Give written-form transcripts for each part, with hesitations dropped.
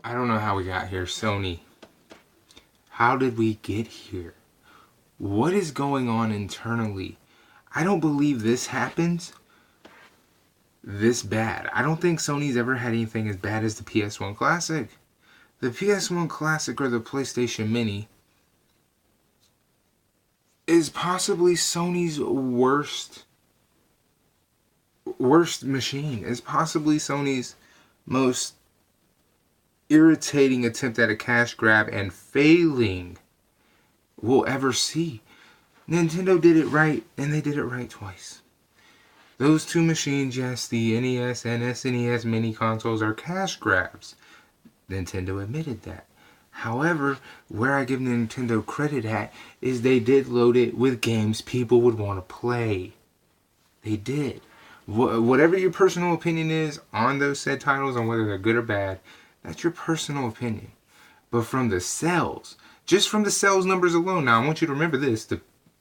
I don't know how we got here, Sony. How did we get here? What is going on internally? I don't believe this happens this bad. I don't think Sony's ever had anything as bad as the PS1 Classic. The PS1 Classic or the PlayStation Mini is possibly Sony's worst machine. Is possibly Sony's most irritating attempt at a cash grab and failing we'll ever see. Nintendo did it right, and they did it right twice. Those two machines, yes, the NES and SNES mini consoles are cash grabs. Nintendo admitted that. However, where I give Nintendo credit at is they did load it with games people would want to play. They did. Whatever your personal opinion is on those said titles, on whether they're good or bad, that's your personal opinion. But from the sales, just from the sales numbers alone, now I want you to remember this, the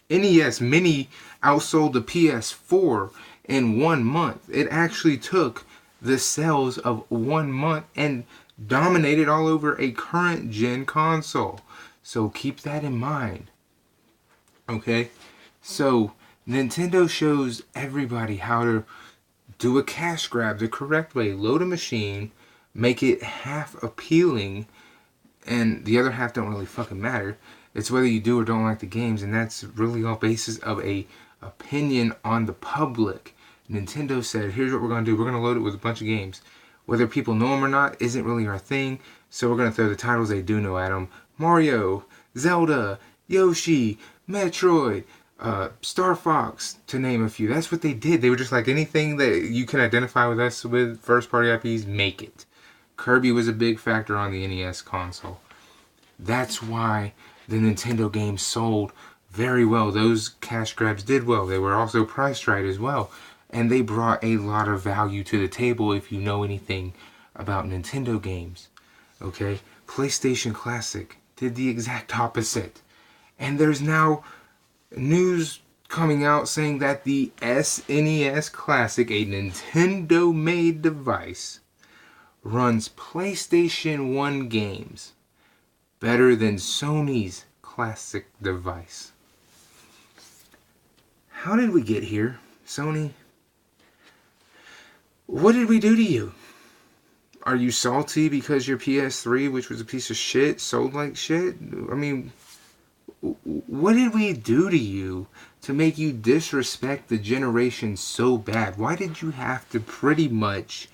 NES Mini outsold the PS4 in 1 month. It actually took the sales of 1 month and dominated all over a current gen console. So keep that in mind. Okay? So Nintendo shows everybody how to do a cash grab the correct way. Load a machine, make it half appealing, and the other half don't really fucking matter. It's whether you do or don't like the games, and that's really all basis of a opinion on the public. Nintendo said, here's what we're going to do. We're going to load it with a bunch of games. Whether people know them or not isn't really our thing, so we're going to throw the titles they do know at them. Mario, Zelda, Yoshi, Metroid, Star Fox, to name a few. That's what they did. They were just like, anything that you can identify with us with first-party IPs, make it. Kirby was a big factor on the NES console. That's why the Nintendo games sold very well. Those cash grabs did well. They were also priced right as well. And they brought a lot of value to the table if you know anything about Nintendo games. Okay? PlayStation Classic did the exact opposite. And there's now news coming out saying that the SNES Classic, a Nintendo-made device, runs PlayStation 1 games better than Sony's classic device. How did we get here, Sony? What did we do to you? Are you salty because your PS3, which was a piece of shit, sold like shit? I mean, what did we do to you to make you disrespect the generation so bad? Why did you have to pretty much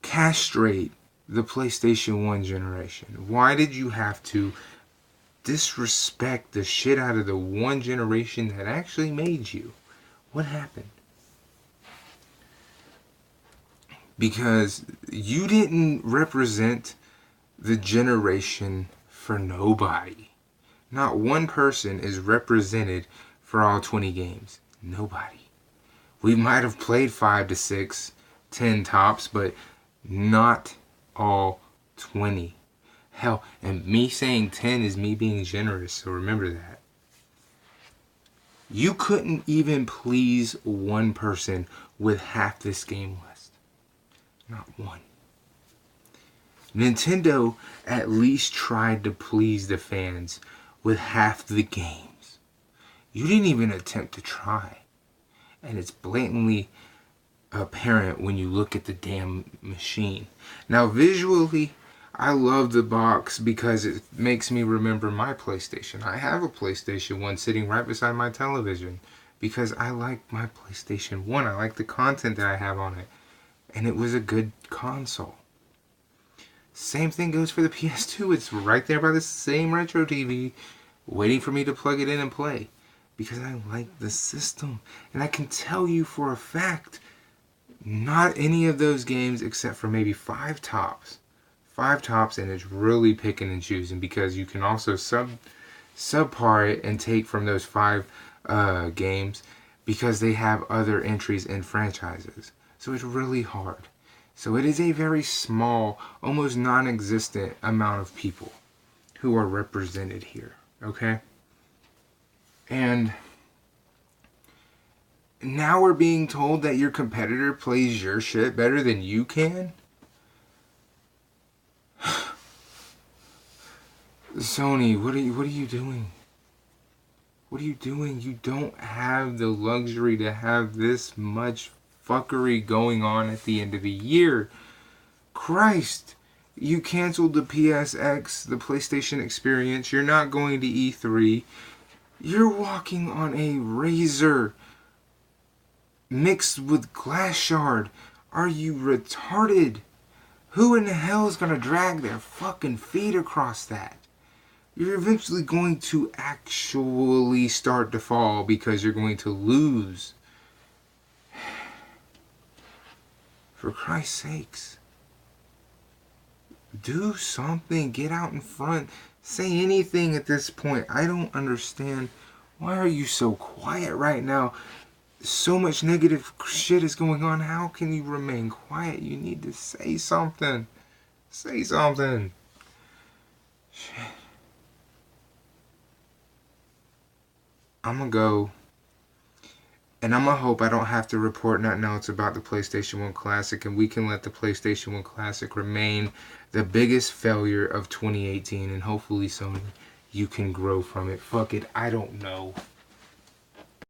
castrate the PlayStation 1 generation? Why did you have to disrespect the shit out of the one generation that actually made you? What happened? Because you didn't represent the generation for nobody. Not one person is represented for all 20 games. Nobody. We might have played 5 to 6, 10 tops, but not all 20. Hell, and me saying 10 is me being generous, so remember that. You couldn't even please one person with half this game list. Not one. Nintendo at least tried to please the fans with half the games. You didn't even attempt to try. And it's blatantly apparent when you look at the damn machine. Now, visually, I love the box because it makes me remember my PlayStation. I have a PlayStation 1 sitting right beside my television because I like my PlayStation 1. I like the content that I have on it. And it was a good console. Same thing goes for the PS2. It's right there by the same retro TV, waiting for me to plug it in and play. Because I like the system. And I can tell you for a fact, not any of those games except for maybe 5 tops. 5 tops, and it's really picking and choosing because you can also subpar it and take from those 5 games because they have other entries in franchises. So it's really hard. So it is a very small, almost non-existent amount of people who are represented here. Okay? And now we're being told that your competitor plays your shit better than you can? Sony, what are you doing? What are you doing? You don't have the luxury to have this much fuckery going on at the end of the year. Christ. You canceled the PSX, the PlayStation Experience. You're not going to E3. You're walking on a razor mixed with glass shard. Are you retarded? Who in the hell is going to drag their fucking feet across that? You're eventually going to actually start to fall because you're going to lose. For Christ's sakes. Do something. Get out in front. Say anything at this point. I don't understand. Why are you so quiet right now? So much negative shit is going on. How can you remain quiet? You need to say something. Say something. Shit. I'm gonna go. And I'm gonna hope I don't have to report nothing else about the PlayStation 1 Classic, and we can let the PlayStation 1 Classic remain the biggest failure of 2018, and hopefully, Sony, you can grow from it. Fuck it, I don't know.